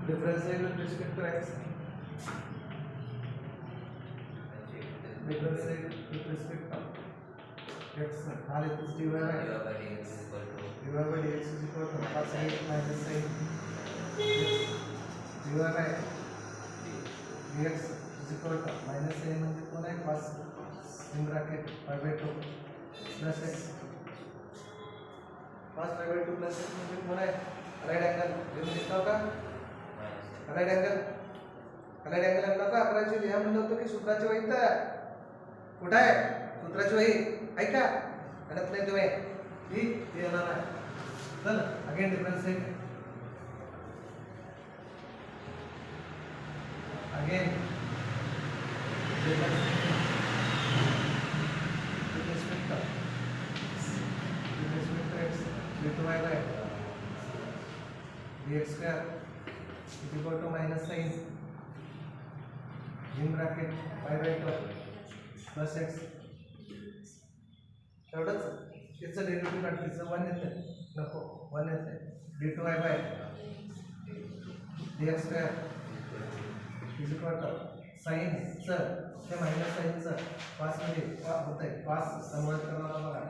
differentiate with respect to x. Differentiate with respect to x. All it is dy by dx is equal to cos 8 minus sin dy by dx is equal to minus sin म्हणजे कोण आहे cos in bracket pi by 2 plus x. cos pi by 2 plus x म्हणजे कोण आहे right angle लिहून लिहितो का right angle आणला का अकराची लिहा म्हणलं होतं की सूत्राची वही तर कुठे आहे सूत्राची वही ऐका आणत नाही तुम्ही ही येणार आहे चल again differentiate again dx square is equal to minus sin in bracket pi by 2 plus x. एवढंच त्याचं डेरिव्हेटिव्ह काढायचं 1 येतं नको 1 येतं d2y by dx square is equal to sin चं ते मायनस sin चं cos मध्ये होतंय cos कन्वर्ट करणार बघा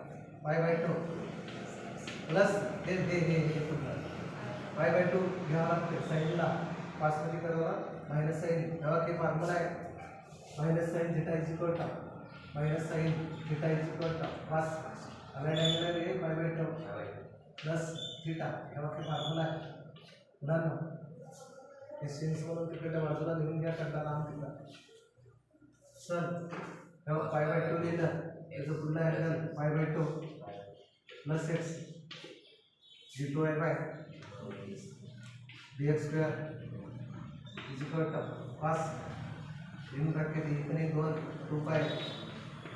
pi by 2 प्लस हे पुन्हा pi by 2 घ्यावं लागते साईनला पास मध्ये करावा मायनस साइन तेव्हा की फॉर्म्युला आहे minus sine theta is equal to minus sine theta is equal to पास राइट एंगल आहे pi by 2 प्लस थीटा तेव्हा की फॉर्म्युला आहे मुलांना हे सिन्स म्हणून तिकडे बाजूला लिहून घ्या करता लांब तिकडं सर तेव्हा pi by 2 लिहिलं याचं पुन्हा angle pi by 2 plus x d2y by dx square is equal to cos in bracket इतने 2 pi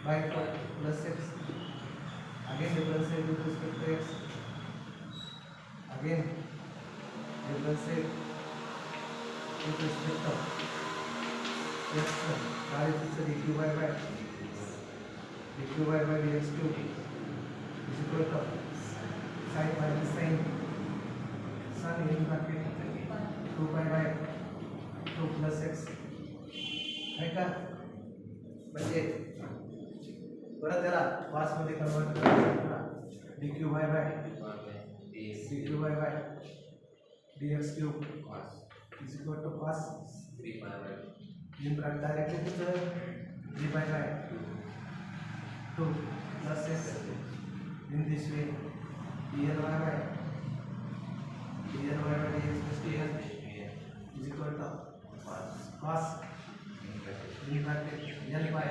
by 2 plus x again differentiate with respect to x again differentiate with respect to x काय इथे dq by dx cube is equal to sin minus sin sin in bracket 2 pi by 2 plus x है का म्हणजे परत त्याला cos मध्ये convert करायचं dq by dx cube is equal to cos 3 pi by in bracket directly to 3 pi by 2 plus x in this way dly by dx plus dx is equal to cos in bracket L by